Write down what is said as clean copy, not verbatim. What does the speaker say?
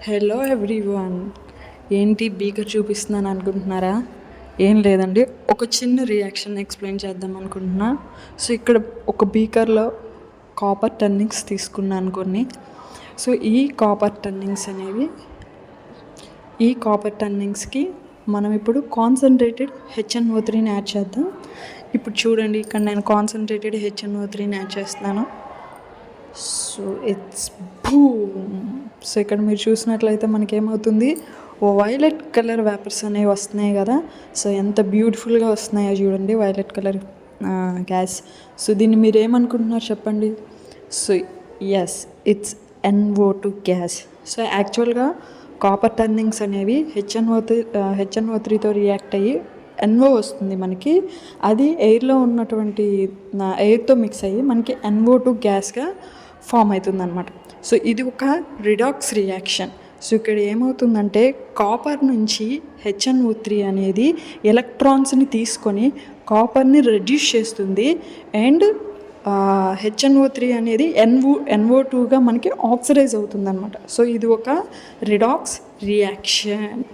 Hello everyone. ఏంటి beaker చూపిస్తున్నాను అనుకుంటున్నారా? ఏం లేదండి, ఒక చిన్న రియాక్షన్ ఎక్స్ప్లెయిన్ చేద్దాం అనుకుంటున్నా. సో ఇక్కడ ఒక బీకర్లో కాపర్ టర్నింగ్స్ తీసుకున్నాను కొన్ని. సో ఈ కాపర్ టర్నింగ్స్కి మనం ఇప్పుడు కాన్సన్ట్రేటెడ్ HNO3ని యాడ్ చేద్దాం. ఇప్పుడు చూడండి, ఇక్కడ నేను కాన్సన్ట్రేటెడ్ HNO3ని యాడ్ చేస్తున్నాను. So it's boom. సో ఇక్కడ మీరు చూసినట్లయితే మనకేమవుతుంది, ఓ వైలెట్ కలర్ వేపర్స్ అనేవి వస్తున్నాయి కదా. సో ఎంత బ్యూటిఫుల్గా వస్తున్నాయో చూడండి, వైలెట్ కలర్ గ్యాస్. సో దీన్ని మీరు ఏమనుకుంటున్నారు చెప్పండి? So yes, it's NO2 gas. So యాక్చువల్గా కాపర్ టర్నింగ్స్ అనేవి హెచ్ఎన్ఓ3తో రియాక్ట్ అయ్యి NO వస్తుంది మనకి. అది ఎయిర్లో ఉన్నటువంటి ఎయిర్తో మిక్స్ అయ్యి మనకి NO2 గ్యాస్గా ఫామ్ అవుతుంది అనమాట. సో ఇది ఒక రిడాక్స్ రియాక్షన్. సో ఇక్కడ ఏమవుతుందంటే కాపర్ నుంచి HNO3 అనేది ఎలక్ట్రాన్స్ని తీసుకొని కాపర్ని రెడ్యూస్ చేస్తుంది. అండ్ HNO3 అనేది NO2గా మనకి ఆక్సిడైజ్ అవుతుంది అనమాట. సో ఇది ఒక రిడాక్స్ రియాక్షన్.